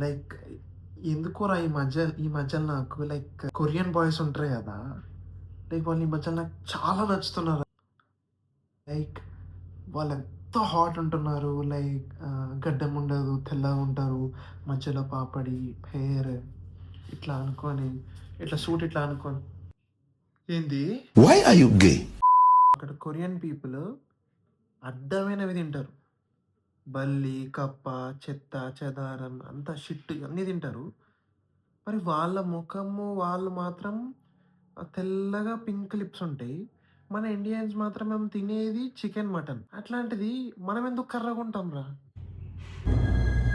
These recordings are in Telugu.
లైక్ ఎందుకోరా ఈ మధ్యల నాకు లైక్ కొరియన్ బాయ్స్ ఉంటారు గదా! లైక్ వాళ్ళు ఈ మధ్యల నాకు చాలా నచ్చుతున్నారు. లైక్ వాళ్ళెంత హాట్ ఉంటున్నారు. లైక్ గడ్డం ఉండదు, తెల్లగుంటారు. మధ్యలో పాపడి, హెయిర్ ఇట్లా అనుకోని, ఇట్లా సూట్ ఇట్లా అనుకోని ఏంది? Why are you gay? అక్కడ కొరియన్ పీపుల్ అడ్డమైనవి తింటారు. బల్లి, కప్ప, చెత్త, చెదారం అంతా షిట్ అన్నీ తింటారు. మరి వాళ్ళ ముఖము వాళ్ళు మాత్రం తెల్లగా పింక్ లిప్స్ ఉంటాయి. మన ఇండియన్స్ మాత్రం మేము తినేది చికెన్, మటన్. అట్లాంటిది మనం ఎందుకు కర్రగుంటాంరా?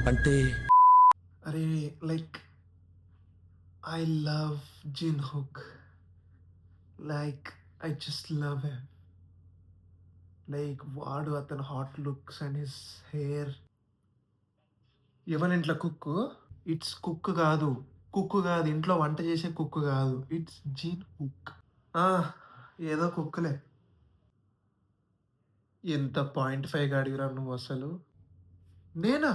అంటే అరే! Like I love Jungkook. Like I just love him. Like వాడు అతని hot looks and his hair. ఎవరింట్ల కుక్కు? ఇట్స్ కుక్ గాదు. కుక్ గాదు. ఇంట్లో వంట చేసే కుక్ గాదు. It's Jungkook. ఆ! ఏదో కుక్కలే. ఎంత 0.5 గాడివిరా నువ్వసలు. నేనా?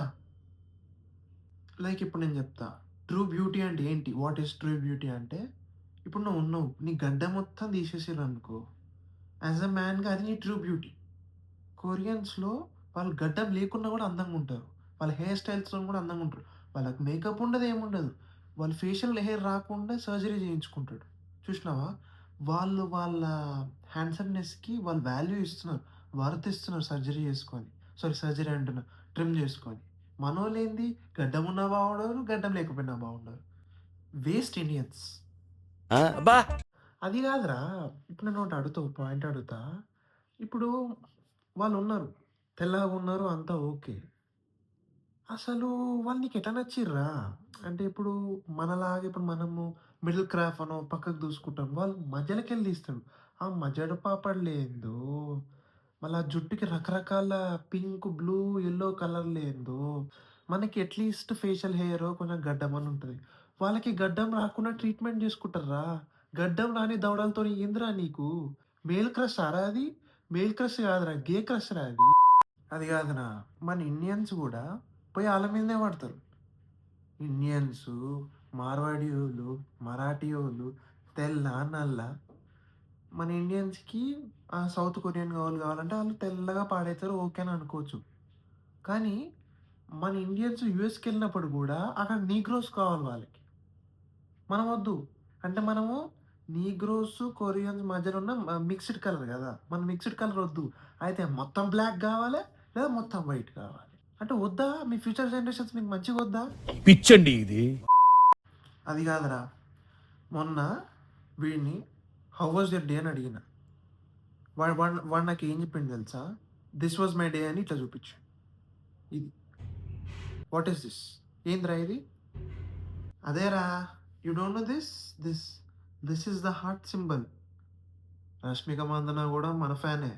లైక్ ఇప్పుడు నేను చెప్తా. ట్రూ బ్యూటీ అంటే ఏంటి? వాట్ ఈస్ ట్రూ బ్యూటీ అంటే, ఇప్పుడు నువ్వున్నావు. నీ గడ్డ మొత్తం తీసేసిర్రనుకో, యాస్ ఎ మ్యాన్‌గా అది నీ ట్రూ బ్యూటీ. కొరియన్స్‌లో వాళ్ళు గడ్డం లేకున్నా గూడా అందంగుంటారు. వాళ్ళ హెయిర్ స్టైల్స్‌తోని గూడా అందంగుంటారు. వాళ్ళకి మేకప్ ఉండదు, ఏముండదు. వాళ్ళు ఫేషియల్ హెయిర్ రాకుండా సర్జరీ చేయించుకుంటాడు. చూసినావా? వాళ్ళు వాళ్ళ హ్యాండ్సమ్‌నెస్‌కి వాళ్ళు వాల్యూ ఇస్తున్నారు. వర్త్ ఇస్తున్నారు సర్జరీ చేసుకొని. సారీ సర్జరీ అంటున్నా. ట్రిమ్ చేసుకొని. మనోళ్ళేంది గడ్డం ఉన్నా బాగుండరు, గడ్డం లేకపోయినా బాగుండరు. Waste Indians. అబ్బా అది గాదురా! ఇప్పుడు నేనొకటి అడుగుతా, ఒక పాయింట్ అడుగుతా. ఇప్పుడు వాళ్ళున్నారు. తెల్లగున్నారు అంతా ఓకే. అసలు వాళ్ళు నీకెట్లా నచ్చిర్రా? అంటే ఇప్పుడు మనలాగా ఇప్పుడు మనము మిడిల్ క్రాఫ్ అనో పక్కకు దూసుకుంటాం. వాళ్ళు మధ్యలోకెళ్ళి తీస్తాడు. ఆ మజడ పాపడ్లేందో, మళ్ళా జుట్టుకి రకరకాల పింక్, బ్లూ, యెల్లో కలర్‌లేందో, మనకి అట్‌లీస్ట్ ఫేషియల్ హెయిరో కొంచెం గడ్డమని ఉంటది. వాళ్ళకి గడ్డం రాకుండా ట్రీట్‌మెంట్ జేసుకుంటార్రా. గడ్డం రాని దవడలతోని ఏందిరా నీకు? మేల్ క్రషారా అది? మేల్ క్రష్ కాదురా! గే క్రష్ రా అది. అది గాదురా! మన ఇండియన్స్ గూడా పోయి ఆళ్ళ మీదనే పడతారు. ఇండియన్సు, మార్వాడీయోళ్ళు, మరాఠీయోళ్ళు, తెల్ల, నల్ల. మన ఇండియన్స్‌కి సౌత్ కొరియన్ కావాలంటే ఆళ్ళు తెల్లగా పాడైతారు ఓకే అని అనుకోవచ్చు. కానీ మన ఇండియన్స్ యూఎస్‌కెళ్ళినప్పుడు గూడా అక్కడ నీగ్రోస్ కావాలి వాళ్ళకి. మనం వద్దు. అంటే మనము నీగ్రోస్, కొరియన్స్ మధ్యలో ఉన్న మిక్స్డ్ కలర్ గదా! మనం మిక్స్డ్ కలర్ వద్దు. అయితే మొత్తం బ్లాక్ గావాలే, లేదా మొత్తం వైట్ కావాలి. అంటే వద్దా? మీ ఫ్యూచర్ జనరేషన్స్ మీకు మంచిగొద్దా? పిచ్చండి ఇది. అది గాదురా! మొన్న వీడిని హౌ వాస్ యువర్ డే అని అడిగిన. వాడు వాడు వాడు నాకేం చెప్పిండు తెలుసా? దిస్ వాస్ మై డే అని ఇట్లా చూపించాడు. ఇది. What is this? ఏందిరా ఇది? అదేరా! You don't know this? This this is the heart symbol. Rashmika Mandanna గూడా మన ఫ్యానే.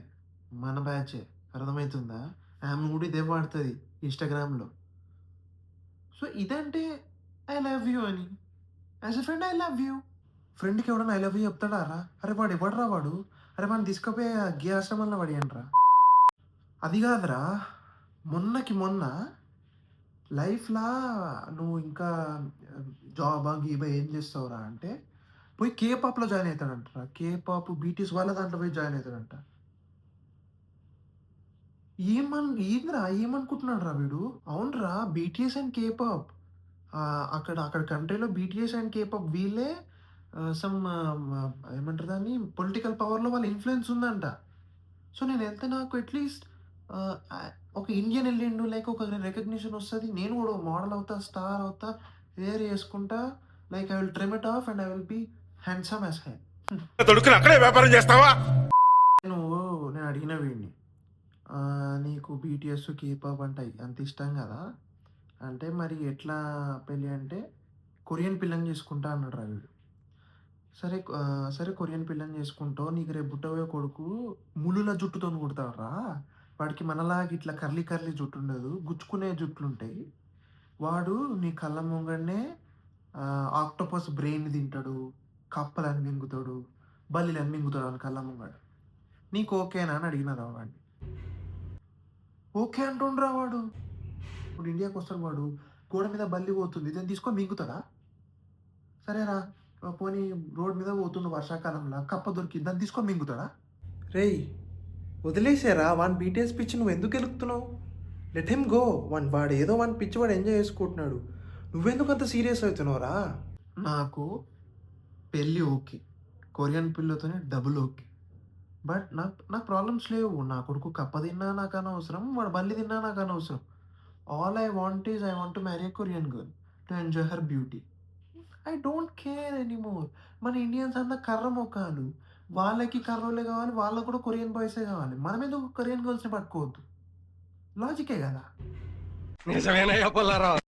మన బ్యాచే. అర్థమైతుందా? ఆమె గూడా ఇదే వాడతది ఇన్‌స్టాగ్రామ్‌లో. సో, ఇదంటే ఐ లవ్ యూ అని. As a friend I love you. ఫ్రెండ్‌కి ఎవడన్నా ఐ లవ్ యూ చెప్తాడారా? అరే వాడు ఎవడురా వాడు? అరే వాడిని తీసుకపోయి ఆ గే ఆశ్రమంలో పడేయండిరా. అది గాదురా! మొన్నకి మొన్న లైఫ్‌లా నువ్వు ఇంకా జాబా, గీబా ఏం చేస్తావురా అంటే, పోయి కే పాప్‌లో జాయిన్ అయితాడంటరా. కే పాప్, బీటీఎస్ వాళ్ళ దాంట్లో పోయి జాయిన్ అయితాడంట. ఏందిరా ఏమనుకుంటున్నాడురా వీడు? అవునురా బీటీఎస్ అండ్ కే పాప్. అక్కడ అక్కడ కంట్రీలో బీటీఎస్ అండ్ కే పాప్ వీళ్ళే సమ్ ఏమంటారు దాన్ని పొలిటికల్ పవర్‌లో వాళ్ళ ఇన్‌ఫ్లూయెన్స్ ఉందంట. సో, నేనెళ్తే నాకు అట్‌లీస్ట్ ఒక ఇండియన్ ఎళ్ళిండు లైక్ ఒక రికగ్నిషన్ ఒస్తది. నేను గూడా మోడల్ అవుతా, స్టార్ అవుతా, హెయిర్ యేసుకుంటా. Like I will trim it off and I will be handsome as hell. తొడుక్కుని అక్కడే వ్యాపారం చేస్తావా? నువ్వు నేను అడిగిన వీడిని. నీకు బీటీఎస్, కే-పాప్ అంటే అంత ఇష్టం గదా! అంటే మరి ఎట్లా పెళ్లి అంటే, కొరియన్ పిల్లని చేసుకుంటా అన్నాడురా వీడు. సరే కొరియన్ పిల్లని చేసుకుంటావు. నీకు రేపు పుట్టబోయే కొడుకు ములుల జుట్టుతోని పుడతాడురా. వాడికి మనలాగా ఇట్లా కర్లీ కర్లీ జుట్టుండదు. గుచ్చుకునే జుట్లుంటాయి. వాడు నీ కళ్ళ ముంగడనే ఆక్టోపస్ బ్రెయిన్ తింటాడు. కప్పలని మింగుతాడు. బల్లిలని మింగుతాడు వాని కళ్ళ ముంగడ. నీకు ఓకేనా అని అడిగినారా వాడిని. ఓకే అంటుండురా వాడు. ఇప్పుడు ఇండియాకొస్తాడు వాడు. గోడ మీద బల్లి పోతుంది దాన్ని తీసుకొని మింగుతాడా? సరేరా పోనీ రోడ్ మీద పోతుండు వర్షాకాలంలో కప్ప దొరికి దాన్ని తీసుకొని మింగుతాడా? రేయ్ వదిలేసారా వాని బీటీఎస్ పిచ్చి నువ్వు ఎందుకు వెలుగుతున్నావు? Let him go. వాడు ఏదో వాని పిచ్చి వాడు ఎంజాయ్ చేసుకుంటున్నాడు. నువ్వెందుకు అంత సీరియస్ అవుతున్నావురా? నాకు పెళ్ళి ఓకే, కొరియన్ పిల్లతోనే డబుల్ ఓకే, బట్ నాకు ప్రాబ్లమ్స్ లేవు. నా కొడుకు కప్ప తిన్నా నాకు అనవసరం, వాడు బల్లి తిన్నా నాకు అనవసరం. All I want is I want to marry a Korean girl to enjoy her beauty. I don't care anymore. మన ఇండియన్స్ అంతా కర్ర మొక్కలు, వాళ్ళకి కర్రోలే కావాలి, వాళ్ళకు కూడా కొరియన్ బాయ్సే కావాలి. మనం ఎందుకు కొరియన్ గర్ల్స్ని పట్టుకోవద్దు? లాజికే కదా. నిజమేనయ్యా పుల్లారావు.